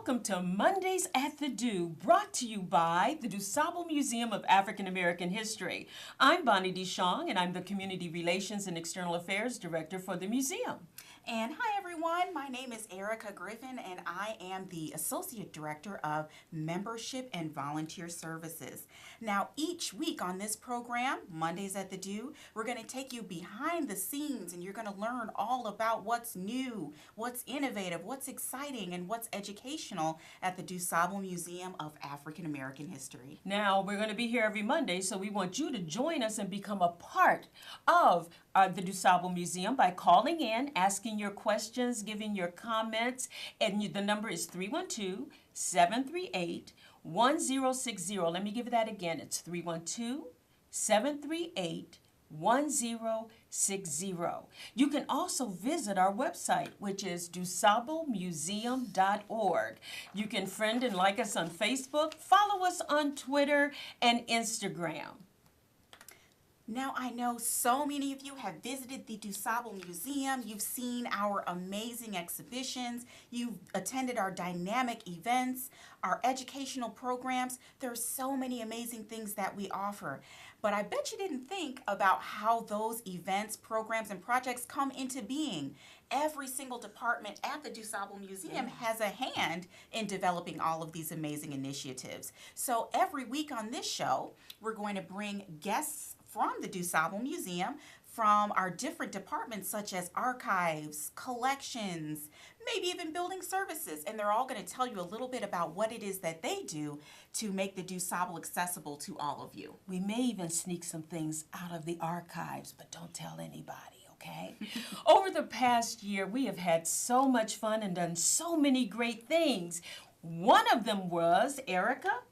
welcome to Mondays at the Do, brought to you by the DuSable Museum of African American History. I'm Bonnie DeShong, and I'm the Community Relations and External Affairs Director for the museum. And hi everyone, my name is Erica Griffin and I am the Associate Director of Membership and Volunteer Services. Now each week on this program, Mondays at the Do, we're going to take you behind the scenes and you're going to learn all about what's new, what's innovative, what's exciting, and what's educational at the DuSable Museum of African American History. Now, we're going to be here every Monday, so we want you to join us and become a part of the DuSable Museum by calling in, asking your questions, giving your comments, and the number is 312-738-1060. Let me give that again. It's 312-738-1060. You can also visit our website, which is DuSableMuseum.org. You can friend and like us on Facebook, follow us on Twitter and Instagram. Now, I know so many of you have visited the DuSable Museum. You've seen our amazing exhibitions. You've attended our dynamic events, our educational programs. There are so many amazing things that we offer. But I bet you didn't think about how those events, programs, and projects come into being. Every single department at the DuSable Museum has a hand in developing all of these amazing initiatives. So every week on this show, we're going to bring guests from the DuSable Museum, from our different departments such as archives, collections, maybe even building services. And they're all going to tell you a little bit about what it is that they do to make the DuSable accessible to all of you. We may even sneak some things out of the archives, but don't tell anybody, okay? Over the past year, we have had so much fun and done so many great things. One of them was, Erica?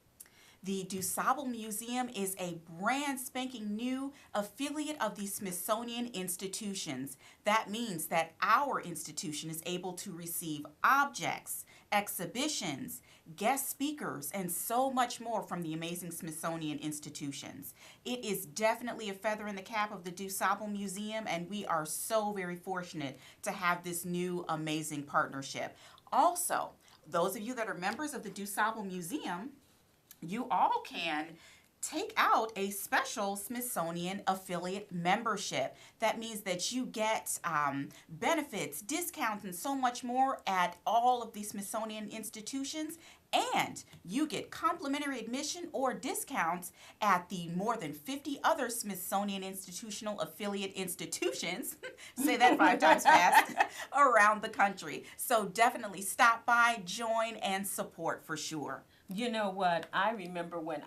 The DuSable Museum is a brand spanking new affiliate of the Smithsonian Institutions. That means that our institution is able to receive objects, exhibitions, guest speakers, and so much more from the amazing Smithsonian Institutions. It is definitely a feather in the cap of the DuSable Museum, and we are so very fortunate to have this new amazing partnership. Also, those of you that are members of the DuSable Museum, you all can take out a special Smithsonian affiliate membership. That means that you get benefits, discounts, and so much more at all of the Smithsonian institutions. And you get complimentary admission or discounts at the more than 50 other Smithsonian institutional affiliate institutions, say that 5 times fast, around the country. So definitely stop by, join, and support for sure. You know what? I remember when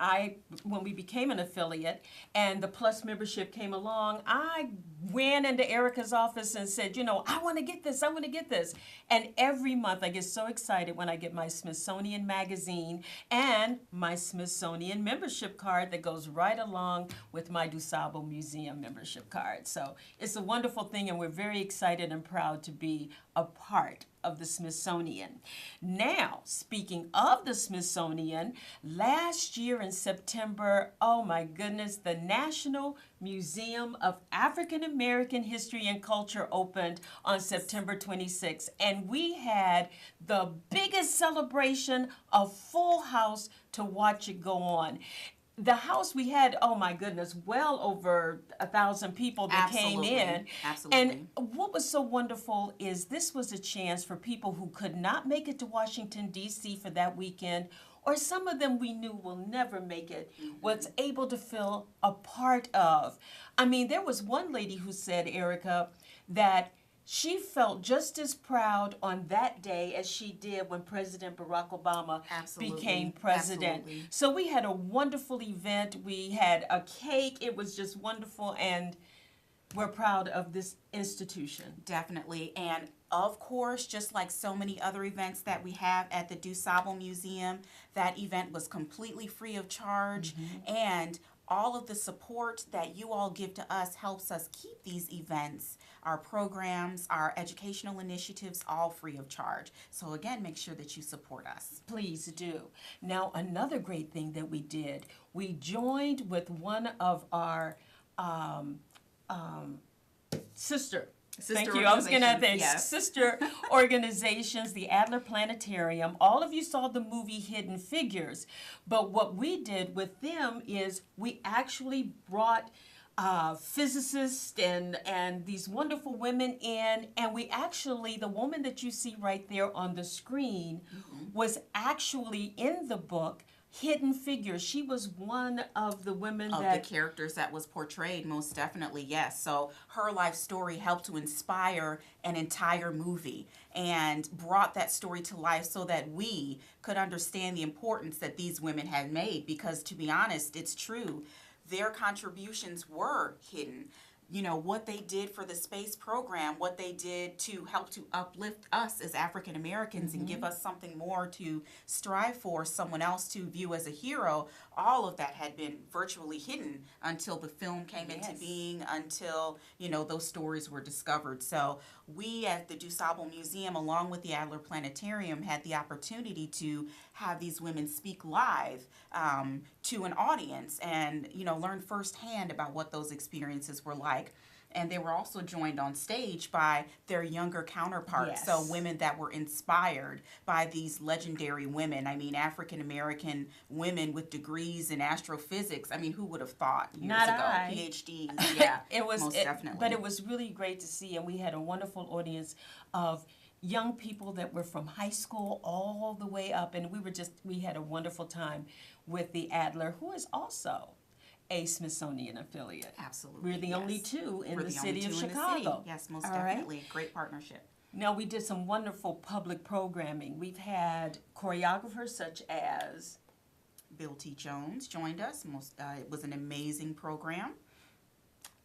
we became an affiliate and the Plus membership came along, I ran into Erica's office and said, you know, I want to get this, I want to get this. And every month I get so excited when I get my Smithsonian magazine and my Smithsonian membership card that goes right along with my DuSable Museum membership card. So it's a wonderful thing, and we're very excited and proud to be a part of the Smithsonian. Now, speaking of the Smithsonian, last year in September, oh my goodness, the National Museum of African American History and Culture opened on September 26th, and we had the biggest celebration, a full house to watch it go on. The house, we had, oh my goodness, well over 1,000 people that came in. Absolutely. And what was so wonderful is this was a chance for people who could not make it to Washington, D.C. for that weekend, or some of them we knew will never make it, was able to feel a part of. I mean, there was one lady who said, Erica, that she felt just as proud on that day as she did when President Barack Obama became president. Absolutely. So we had a wonderful event. We had a cake. It was just wonderful, and we're proud of this institution. Definitely. And of course, just like so many other events that we have at the DuSable Museum, that event was completely free of charge. And all of the support that you all give to us helps us keep these events, our programs, our educational initiatives, all free of charge. So again, make sure that you support us. Please do. Now, another great thing that we did, we joined with one of our sister Thank you. I was going to organizations, say yes. sister organizations, the Adler Planetarium. All of you saw the movie Hidden Figures. But what we did with them is we actually brought physicists and these wonderful women in, and we actually, the woman that you see right there on the screen was actually in the book Hidden Figures. She was one of the women Of that the characters that was portrayed, most definitely, yes. So her life story helped to inspire an entire movie and brought that story to life so that we could understand the importance that these women had made. Because to be honest, it's true, their contributions were hidden. You know, what they did for the space program, what they did to help to uplift us as African Americans and give us something more to strive for, someone else to view as a hero, all of that had been virtually hidden until the film came into Yes. being, until, you know, those stories were discovered. So we at the DuSable Museum, along with the Adler Planetarium, had the opportunity to have these women speak live to an audience and, you know, learn firsthand about what those experiences were like. And they were also joined on stage by their younger counterparts, Yes. so women that were inspired by these legendary women. I mean, African American women with degrees in astrophysics. I mean, who would have thought years Not ago? I. PhDs, yeah, it was most it- definitely. But it was really great to see, and we had a wonderful audience of young people that were from high school all the way up, and we had a wonderful time with the Adler, who is also a Smithsonian affiliate. Absolutely, We're the yes. only two in We're the the only city of two in the Chicago. city. Yes, most All right? definitely. Great partnership. Now, we did some wonderful public programming. We've had choreographers such as Bill T. Jones joined us. It was an amazing program.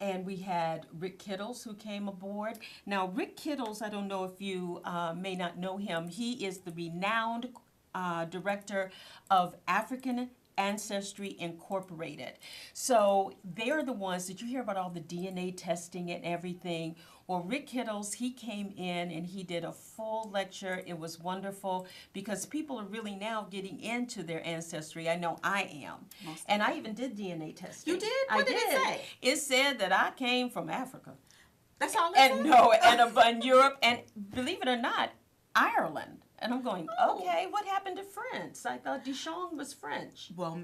and we had Rick Kittles who came aboard. Now, Rick Kittles, I don't know if you may not know him. He is the renowned director of African Ancestry Incorporated. So they're the ones that you hear about all the DNA testing and everything. Well, Rick Kittles, he came in and he did a full lecture. It was wonderful because people are really now getting into their ancestry. I know I am. Most And I even did DNA testing. You did? I What did it say? It said that I came from Africa. That's all it And said? no, and Europe, and believe it or not, Ireland. And I'm going, Oh. okay, what happened to France? I thought Duchamp was French. Well,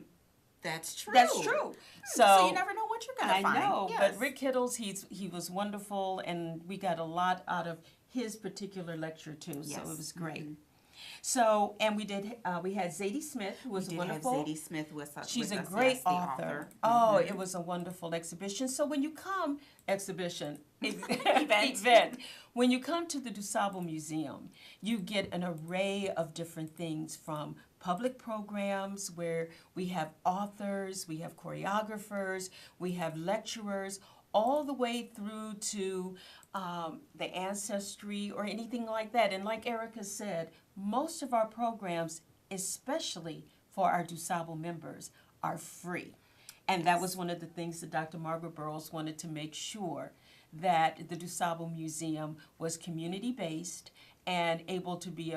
that's true. That's true. So you never know what you're going I to find. know, Yes. but Rick Kittles, he was wonderful, and we got a lot out of his particular lecture too. So Yes. it was great. So, and we had Zadie Smith, who was We did wonderful. have Zadie Smith with us. She's a yes, great the author. Oh, it was a wonderful exhibition. So when you come, event, when you come to the DuSable Museum, you get an array of different things from public programs where we have authors, we have choreographers, we have lecturers, all the way through to the ancestry or anything like that. And like Erica said, most of our programs, especially for our DuSable members, are free. And that was one of the things that Dr. Margaret Burroughs wanted to make sure, that the DuSable Museum was community-based and able to be,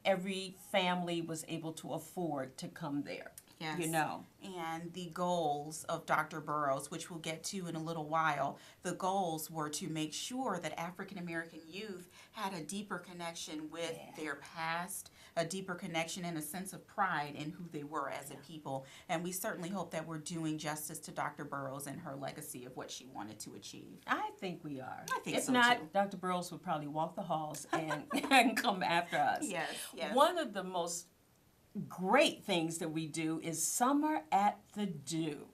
every family was able to afford to come there. Yes. You know. And the goals of Dr. Burroughs, which we'll get to in a little while, the goals were to make sure that African American youth had a deeper connection with their past, a deeper connection and a sense of pride in who they were as a people. And we certainly hope that we're doing justice to Dr. Burroughs and her legacy of what she wanted to achieve. I think we are. I think if so, not, too. Dr. Burroughs would probably walk the halls and, and come after us. Yes, yes. One of the most great things that we do is Summer at the Do.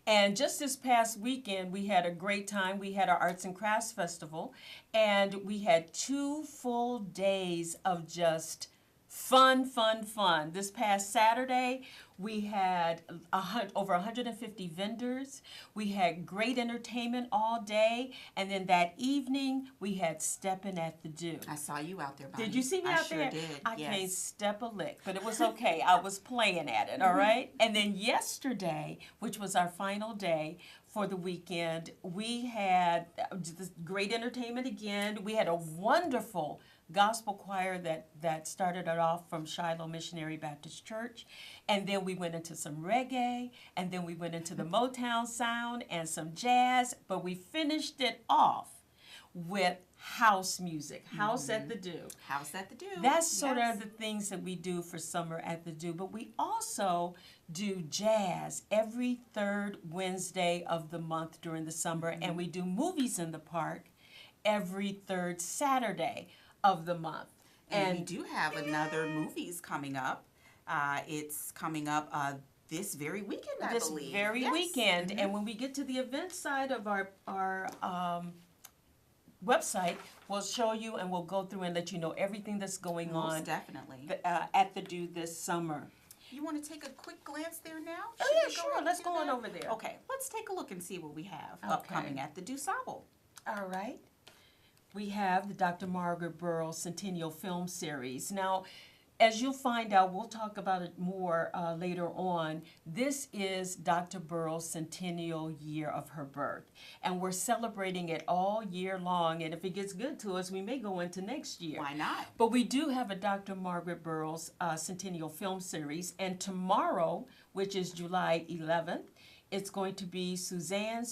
And just this past weekend, we had a great time. We had our Arts and Crafts Festival, and we had 2 full days of just fun. This past Saturday, we had over 150 vendors. We had great entertainment all day. And then that evening, we had Steppin' at the Do. I saw you out there, Bonnie. Did you see me I out sure there? did. I yes. can't step a lick, but it was okay. I was playing at it, all right? And then yesterday, which was our final day for the weekend, we had this great entertainment again. We had a wonderful gospel choir that started it off from Shiloh Missionary Baptist Church. And then we went into some reggae, and then we went into the Motown sound and some jazz, but we finished it off with house music, house at the Do. House at the Do. That's sort Yes. of the things that we do for summer at the Do. But we also do jazz every third Wednesday of the month during the summer, and we do movies in the park every third Saturday of the month. And we do have another movies coming up. It's coming up this very weekend, I this believe. very Yes. weekend, and when we get to the event side of our website, we'll show you and we'll go through and let you know everything that's going Most on definitely. at the Do this summer. You want to take a quick glance there now? Oh, Should yeah, we go sure. up Let's to go on that? over there. Okay, let's take a look and see what we have Okay. upcoming at the DuSable. All right. We have the Dr. Margaret Burroughs Centennial Film Series. Now, as you'll find out, we'll talk about it more later on. This is Dr. Burroughs' centennial year of her birth, and we're celebrating it all year long. And if it gets good to us, we may go into next year. Why not? But we do have a Dr. Margaret Burroughs Centennial Film Series, and tomorrow, which is July 11th, it's going to be Suzanne,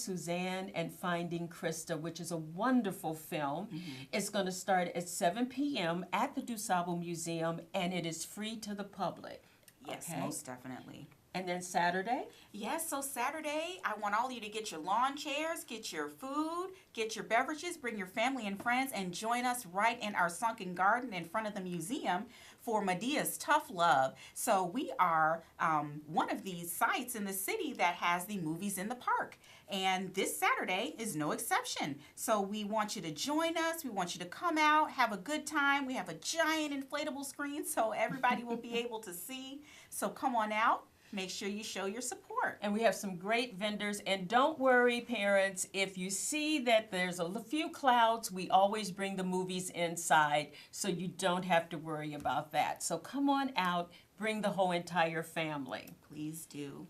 and Finding Krista, which is a wonderful film. It's going to start at 7 p.m. at the DuSable Museum, and it is free to the public. Yes, Okay. most definitely. And then Saturday, Yes, so Saturday, I want all of you to get your lawn chairs, get your food, get your beverages, bring your family and friends, and join us right in our sunken garden in front of the museum for Medea's Tough Love. So we are one of these sites in the city that has the movies in the park. And this Saturday is no exception. So we want you to join us. We want you to come out, have a good time. We have a giant inflatable screen so everybody will be able to see. So come on out. Make sure you show your support. and we have some great vendors. And don't worry, parents, if you see that there's a few clouds, we always bring the movies inside, so you don't have to worry about that. So come on out, bring the whole entire family. Please do.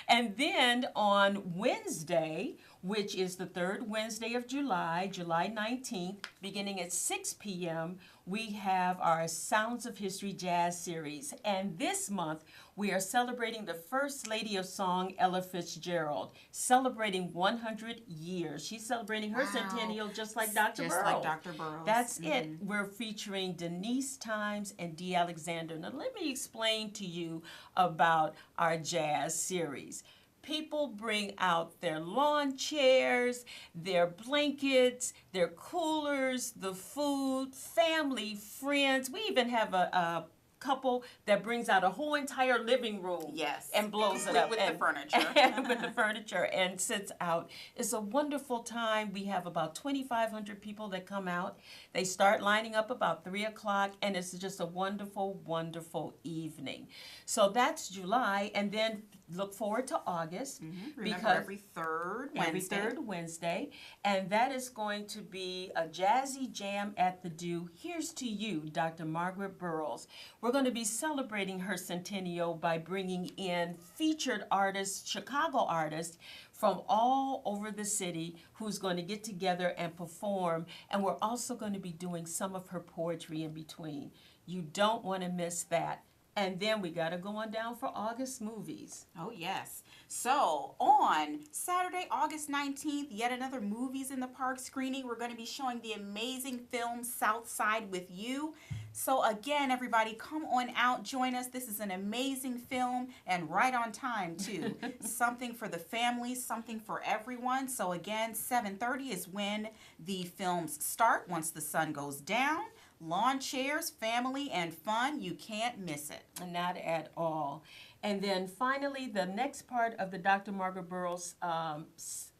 And then on Wednesday, which is the third Wednesday of July, July 19th, beginning at 6 p.m., we have our Sounds of History Jazz Series. And this month, we are celebrating the First Lady of Song, Ella Fitzgerald, celebrating 100 years. She's celebrating her Wow. centennial just like Dr. Just Burroughs. like Dr. Burroughs. That's it. We're featuring Denise Times and Dee Alexander. Now, let me explain to you about our jazz series. People bring out their lawn chairs, their blankets, their coolers, the food, family, friends. We even have a couple that brings out a whole entire living room. Yes. And blows it up. With and, the furniture. and with the furniture and sits out. It's a wonderful time. We have about 2,500 people that come out. They start lining up about 3 o'clock, and it's just a wonderful, wonderful evening. So that's July, and then look forward to August. Remember, every third Wednesday. Every third Wednesday, and that is going to be a jazzy jam at the Do. Here's to you, Dr. Margaret Burroughs. We're going to be celebrating her centennial by bringing in featured artists, Chicago artists, from all over the city who's going to get together and perform, and we're also going to be doing some of her poetry in between. You don't want to miss that. And then we got to go on down for August movies. Oh, yes. So, on Saturday, August 19th, yet another Movies in the Park screening. We're going to be showing the amazing film South Side with You. So, again, everybody, come on out, join us. This is an amazing film and right on time, too. Something for the family, something for everyone. So, again, 7:30 is when the films start once the sun goes down. Lawn chairs, family, and fun. You can't miss it. Not at all. And then finally, the next part of the Dr. Margaret Burroughs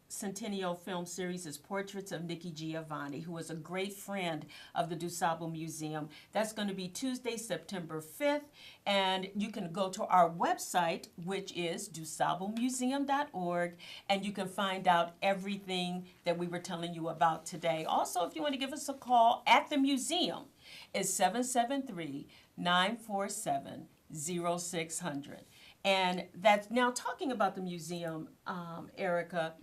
Centennial Film Series is Portraits of Nikki Giovanni, who is a great friend of the DuSable Museum. That's going to be Tuesday, September 5th. And you can go to our website, which is DuSableMuseum.org, and you can find out everything that we were telling you about today. Also, if you want to give us a call at the museum, it's 773-947-0600. And that's now talking about the museum, Erica,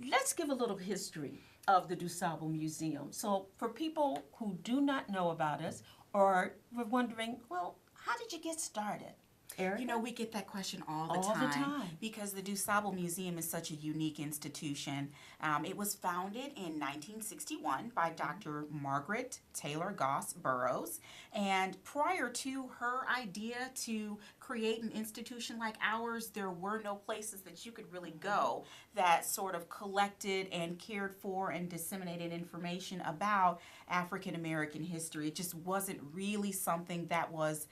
let's give a little history of the DuSable Museum. So for people who do not know about us or were wondering, well, how did you get started? Erica? You know, we get that question all the All time. the time. Because the DuSable Museum is such a unique institution. It was founded in 1961 by Dr. Margaret Taylor Goss Burroughs. And prior to her idea to create an institution like ours, there were no places that you could really go that sort of collected and cared for and disseminated information about African American history. It just wasn't really something that was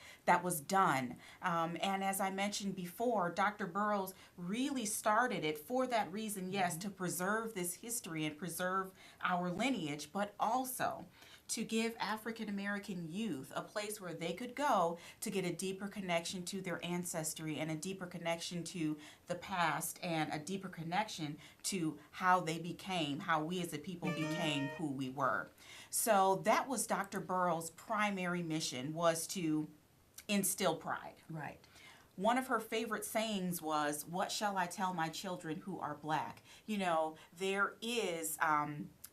done. And as I mentioned before, Dr. Burroughs really started it for that reason, yes, to preserve this history and preserve our lineage, but also to give African American youth a place where they could go to get a deeper connection to their ancestry and a deeper connection to the past and a deeper connection to how we as a people became who we were. So that was Dr. Burroughs' primary mission, was to instill pride. Right. One of her favorite sayings was, "What shall I tell my children who are black?" You know, there is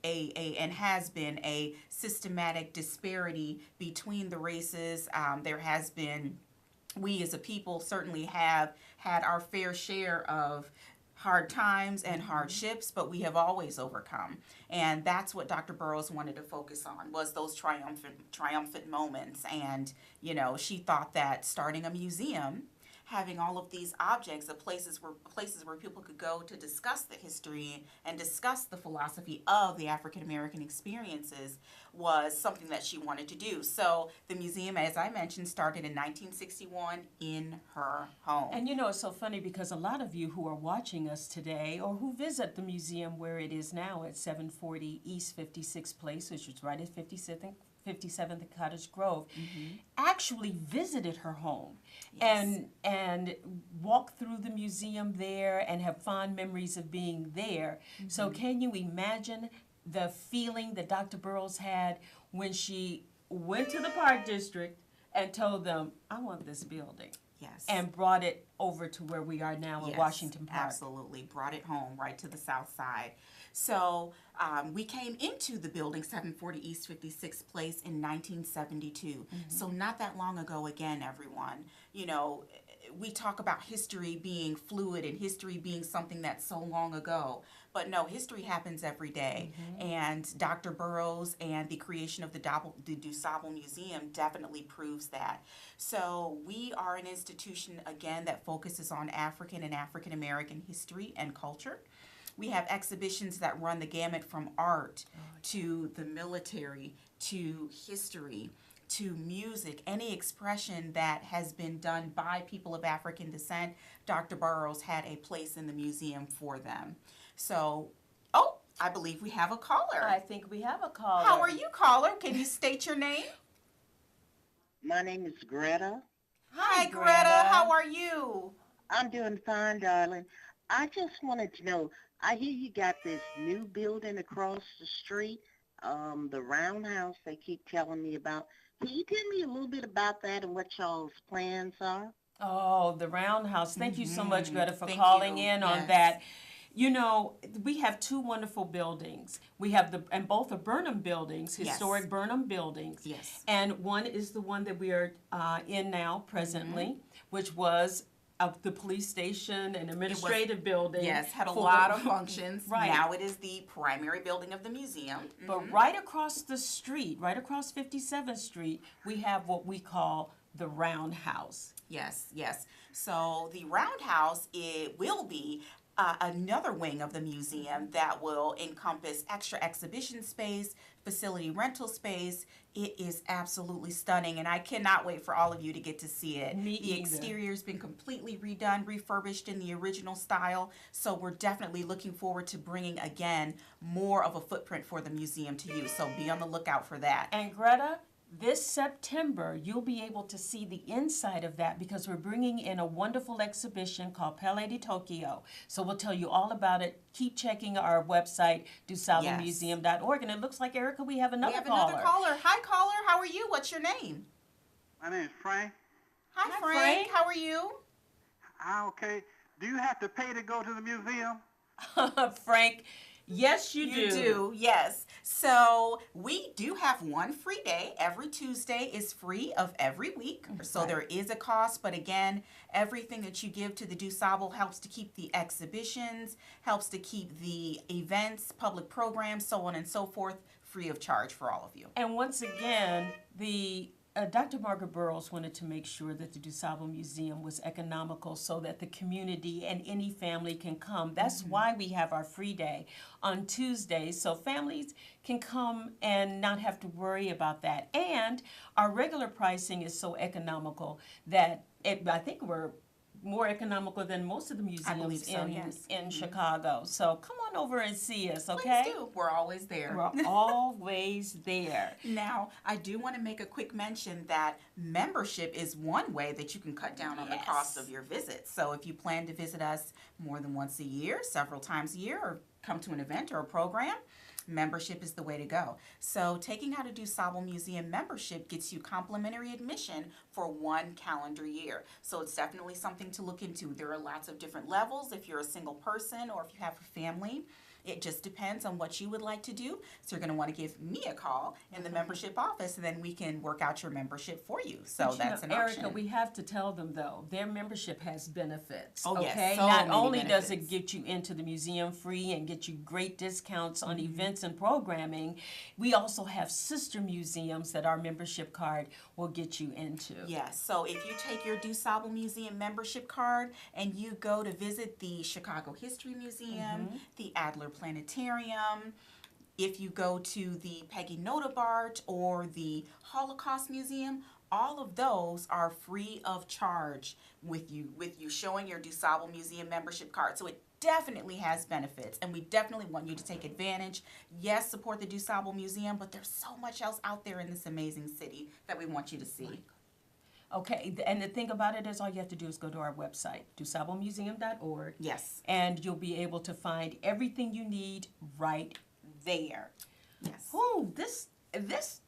and has been a systematic disparity between the races. There has been, we as a people certainly have had our fair share of hard times and hardships, but we have always overcome. And that's what Dr. Burroughs wanted to focus on, was those triumphant moments. And, you know, she thought that starting a museum, having all of these objects of places where people could go to discuss the history and discuss the philosophy of the African American experiences, was something that she wanted to do. So the museum, as I mentioned, started in 1961 in her home. And you know, it's so funny because a lot of you who are watching us today or who visit the museum where it is now at 740 East 56th Place, which is right at 57th Cottage Grove, actually visited her home. Yes. and walked through the museum there and have fond memories of being there. So can you imagine the feeling that Dr. Burroughs had when she went to the Park District and told them, "I want this building," Yes. and brought it over to where we are now in Yes, Washington Park? absolutely. Brought it home right to the south side. So we came into the building 740 East 56th Place in 1972. So not that long ago again, everyone. You know, we talk about history being fluid and history being something that's so long ago. But no, history happens every day. And Dr. Burroughs and the creation of the DuSable Museum definitely proves that. So we are an institution, again, that focuses on African and African American history and culture. We have exhibitions that run the gamut from art to the military to history to music, any expression that has been done by people of African descent. Dr. Burroughs had a place in the museum for them. So, I believe we have a caller. I think we have a caller. How are you, caller? Can you state your name? My name is Greta. Hi, Greta. Greta. How are you? I'm doing fine, darling. I just wanted to know, I hear you got this new building across the street, the roundhouse they keep telling me about. Can you tell me a little bit about that and what y'all's plans are? Oh, the Roundhouse. Thank you so much, Greta, for Thank calling you. in on Yes. that. You know, we have two wonderful buildings. We have and both are Burnham buildings, Yes. historic Burnham buildings. Yes. And one is the one that we are in now, presently, which was the police station and administrative building. Yes, had a for lot of functions. Right. Now it is the primary building of the museum. But right across the street, right across 57th Street, we have what we call the Roundhouse. Yes, yes. So the Roundhouse, it will be another wing of the museum that will encompass extra exhibition space, facility rental space. It is absolutely stunning, and I cannot wait for all of you to get to see it. Me The either. exterior's been completely redone, refurbished in the original style, so we're definitely looking forward to bringing, again, more of a footprint for the museum to you, so be on the lookout for that. And Greta, this September, you'll be able to see the inside of that because we're bringing in a wonderful exhibition called Pele de Tokyo. So we'll tell you all about it. Keep checking our website, DuSableMuseum.org. And it looks like, Erica, we have another We have caller. another caller. Hi, caller. How are you? What's your name? My name is Frank. Hi, Hi, Frank. Frank. How are you? Okay. Do you have to pay to go to the museum? Frank, Yes, you You do. do, yes. So we do have one free day. Every Tuesday is free of every week. So Right. there is a cost, but again, everything that you give to the DuSable helps to keep the exhibitions, helps to keep the events, public programs, so on and so forth, free of charge for all of you. And once again, the Dr. Margaret Burroughs wanted to make sure that the DuSable Museum was economical so that the community and any family can come. That's why we have our free day on Tuesdays, so families can come and not have to worry about that. And our regular pricing is so economical that I think we're more economical than most of the museums believe so, in yes. Chicago. So come on over and see us, okay? Please do. We're always there. We're always there. Now, I do want to make a quick mention that membership is one way that you can cut down on the cost Yes. of your visit. So if you plan to visit us more than once a year, several times a year, or come to an event or a program, membership is the way to go. So taking out a DuSable Museum membership gets you complimentary admission for 1 calendar year. So it's definitely something to look into. There are lots of different levels if you're a single person or if you have a family. It just depends on what you would like to do. So you're going to want to give me a call in the membership office, and then we can work out your membership for you. So But you that's know, an Erica, option. we have to tell them though, their membership has benefits. Oh, yes, okay, so not many only does it benefits. get you into the museum free and get you great discounts on Mm-hmm. events and programming, we also have sister museums that our membership card will get you into. Yes, so if you take your DuSable Museum membership card and you go to visit the Chicago History Museum, the Adler Planetarium, if you go to the Peggy Notebart or the Holocaust Museum, all of those are free of charge with you showing your DuSable Museum membership card. So it definitely has benefits, and we definitely want you to take advantage. Yes, support the DuSable Museum, but there's so much else out there in this amazing city that we want you to see. Okay, and the thing about it is all you have to do is go to our website, DuSableMuseum.org. Yes. And you'll be able to find everything you need right there. Yes. Oh, this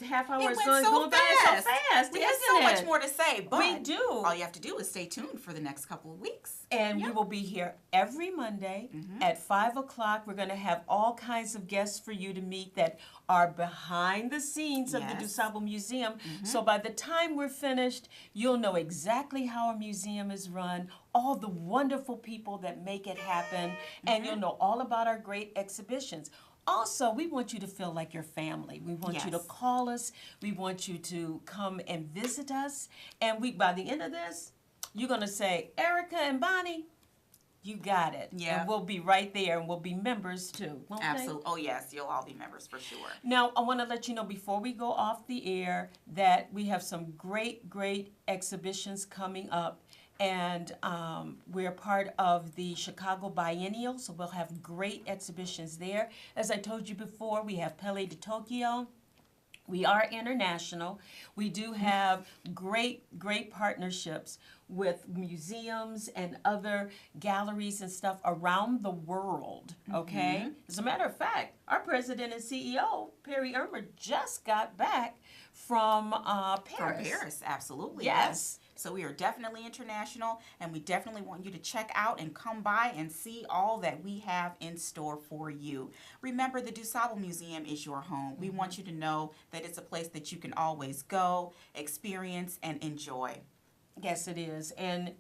half hour It is went going so by so fast. fast, We have isn't so it? much more to say, but We do. all you have to do is stay tuned for the next couple of weeks. And we will be here every Monday at 5 o'clock. We're going to have all kinds of guests for you to meet that are behind the scenes of the Yes. DuSable Museum. So by the time we're finished, you'll know exactly how a museum is run, all the wonderful people that make it happen, and you'll know all about our great exhibitions. Also, we want you to feel like your family. We want you to Yes. call us. We want you to come and visit us. And by the end of this, you're going to say, Erica and Bonnie, you got it. Yeah. And we'll be right there, and we'll be members too. Won't they? Absolutely. Oh, yes, you'll all be members for sure. Now, I want to let you know before we go off the air that we have some great, great exhibitions coming up. And we're part of the Chicago Biennial, so we'll have great exhibitions there. As I told you before, we have Pele de Tokyo. We are international. We do have great, great partnerships with museums and other galleries and stuff around the world, okay? As a matter of fact, our president and CEO, Perry Irmer, just got back from Paris. From Paris, absolutely. Yes. So we are definitely international, and we definitely want you to check out and come by and see all that we have in store for you. Remember, the DuSable Museum is your home. We want you to know that it's a place that you can always go, experience, and enjoy. Yes, it is. And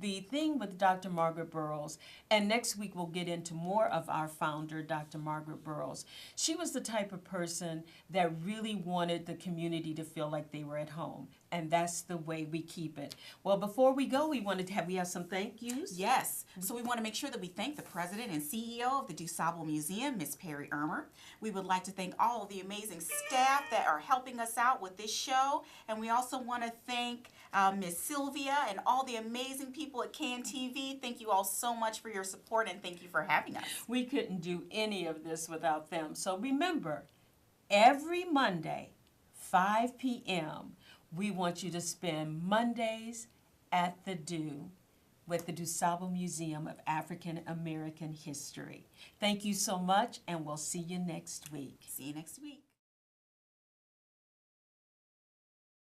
the thing with Dr. Margaret Burroughs, and next week we'll get into more of our founder, Dr. Margaret Burroughs. She was the type of person that really wanted the community to feel like they were at home. And that's the way we keep it. Well, before we go, we have some thank yous. Yes. So we want to make sure that we thank the president and CEO of the DuSable Museum, Ms. Perry Irmer. We would like to thank all of the amazing staff that are helping us out with this show. And we also want to thank Ms. Sylvia and all the amazing people at CAN TV. Thank you all so much for your support, and thank you for having us. We couldn't do any of this without them. So remember, every Monday, 5 p.m., we want you to spend Mondays at the DU with the DuSable Museum of African American History. Thank you so much, and we'll see you next week. See you next week.